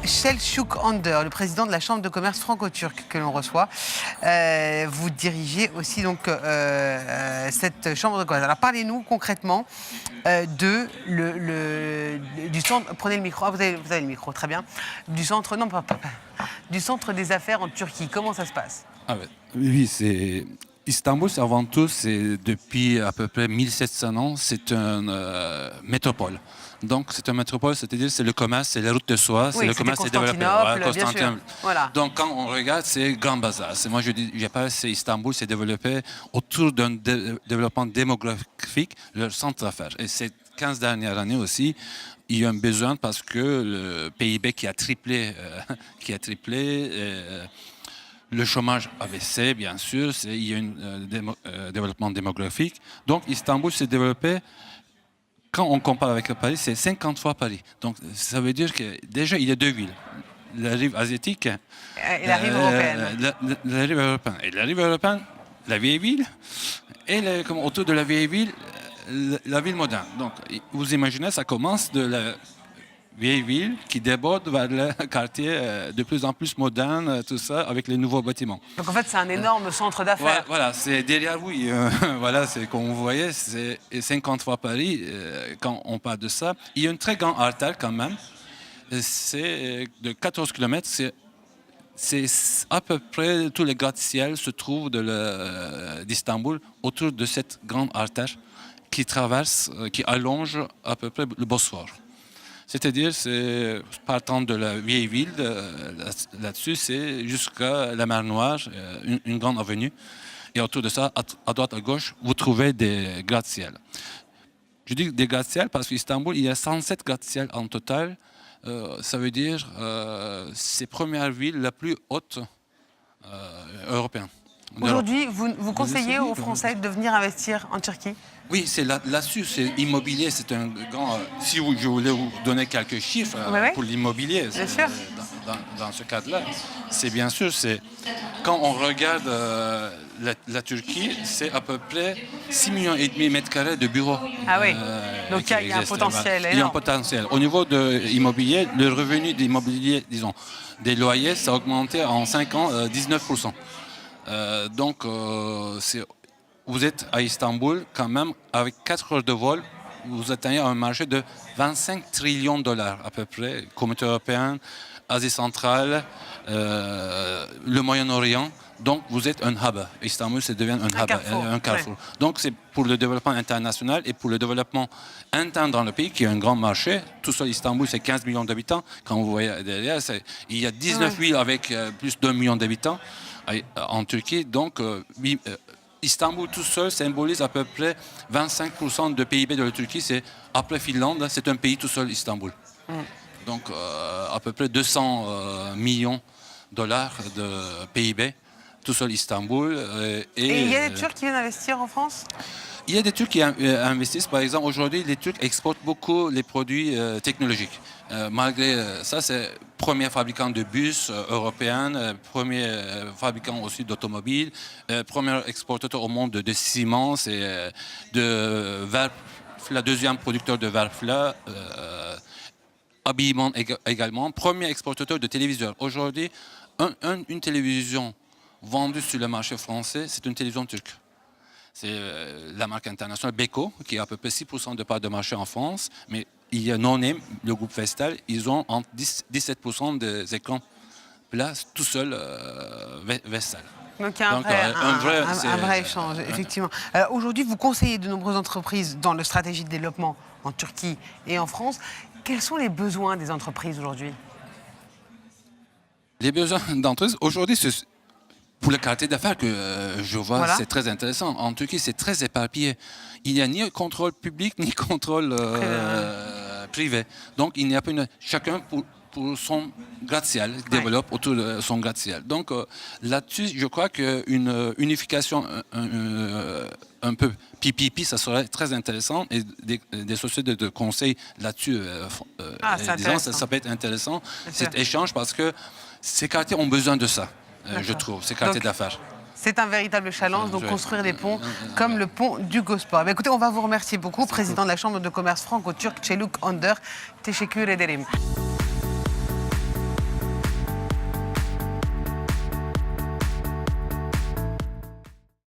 Selçuk Önder, le président de la Chambre de commerce franco-turque que l'on reçoit. Vous dirigez aussi donc cette Chambre de commerce. Alors parlez-nous concrètement du centre. Prenez le micro. Ah, vous avez le micro, très bien. Du centre, non, pas, du centre des affaires en Turquie. Comment ça se passe? Oui, c'est Istanbul, avant tout, c'est depuis à peu près 1700 ans, c'est une métropole. Donc, c'est une métropole, c'est-à-dire c'est le commerce, c'est la route de soie, c'est le commerce, c'est développé. Constantinople. Voilà. Donc, quand on regarde, c'est Grand Bazar. Moi, je parle, c'est Istanbul, c'est développé autour d'un développement démographique, leur centre d'affaires. Et ces 15 dernières années aussi, il y a un besoin parce que le PIB qui a triplé, le chômage a baissé, bien sûr, il y a un développement démographique. Donc, Istanbul s'est développé, quand on compare avec Paris, c'est 50 fois Paris. Donc, ça veut dire que déjà, il y a deux villes. La rive asiatique et la rive européenne. La rive européenne. Et la rive européenne, la vieille ville, et autour de la vieille ville, la ville moderne. Donc, vous imaginez, ça commence de la vieille ville qui déborde vers le quartier de plus en plus moderne, tout ça, avec les nouveaux bâtiments. Donc en fait, c'est un énorme centre d'affaires. Voilà, c'est derrière vous. Voilà, c'est comme vous voyez, c'est 50 fois Paris. Quand on parle de ça, il y a une très grande artère quand même. C'est de 14 km. C'est à peu près tous les gratte-ciel se trouvent d'Istanbul autour de cette grande artère qui traverse, qui allonge à peu près le Bosphore. C'est-à-dire, c'est partant de la vieille ville, là-dessus, c'est jusqu'à la mer Noire, une grande avenue. Et autour de ça, à droite, à gauche, vous trouvez des gratte-ciel. Je dis des gratte-ciel parce qu'Istanbul, il y a 107 gratte-ciel en total. Ça veut dire c'est la première ville la plus haute européenne. Aujourd'hui, vous conseillez aux Français de venir investir en Turquie? Oui, c'est là-dessus, c'est immobilier, c'est un grand... Si je voulais vous donner quelques chiffres pour l'immobilier, dans ce cadre-là, c'est bien sûr, quand on regarde la Turquie, c'est à peu près 6,5 millions de mètres carrés de bureaux. Ah oui, donc il y a un potentiel énorme. Il y a un potentiel. Au niveau de l'immobilier, le revenu d'immobilier, disons, des loyers, ça a augmenté en 5 ans 19%. Donc, vous êtes à Istanbul, quand même, avec 4 heures de vol, vous atteignez un marché de 25 trillions de dollars à peu près, Communauté européenne, Asie centrale, le Moyen-Orient. Donc, vous êtes un hub. Istanbul, ça devient un carrefour. Ouais. Donc, c'est pour le développement international et pour le développement interne dans le pays, qui est un grand marché. Tout seul, Istanbul, c'est 15 millions d'habitants. Quand vous voyez derrière, il y a 19 villes avec plus d'1 million d'habitants en Turquie. Donc, Istanbul tout seul symbolise à peu près 25% de PIB de la Turquie. C'est après Finlande, c'est un pays tout seul, Istanbul. Donc à peu près 200 millions de dollars de PIB, tout seul Istanbul. Et il y a des Turcs qui viennent investir en France? Il y a des Turcs qui investissent. Par exemple, aujourd'hui, les Turcs exportent beaucoup les produits technologiques. Malgré ça, c'est le premier fabricant de bus européen, premier fabricant aussi d'automobiles, premier exportateur au monde de ciment, c'est de verre, deuxième producteur de verre, habillement également, premier exportateur de téléviseurs. Aujourd'hui, une télévision vendue sur le marché français, c'est une télévision turque. C'est la marque internationale Beko, qui a à peu près 6% de part de marché en France. Mais il y a No-Name, le groupe Vestel, ils ont entre 17% des écrans plats, tout seul, Vestel. Donc il y a un vrai échange, effectivement. Aujourd'hui, vous conseillez de nombreuses entreprises dans la stratégie de développement en Turquie et en France. Quels sont les besoins des entreprises aujourd'hui? Les besoins d'entreprises, aujourd'hui, pour le quartier d'affaires que je vois, c'est très intéressant. En Turquie, c'est très éparpillé. Il n'y a ni contrôle public, ni contrôle privé. Donc, il n'y a pas chacun pour son gratte-ciel, développe autour de son gratte-ciel. Donc, là-dessus, je crois qu'une unification un peu pipi, ça serait très intéressant. Et des sociétés de conseil là-dessus, disons, ça peut être intéressant, cet échange, parce que ces quartiers ont besoin de ça. Je trouve, ces quartiers d'affaires. C'est un véritable challenge, donc construire des ponts comme le pont du Gosport. Écoutez, on va vous remercier beaucoup, président de la Chambre de commerce franco-turque, Selçuk Önder. Teşekkür ederim.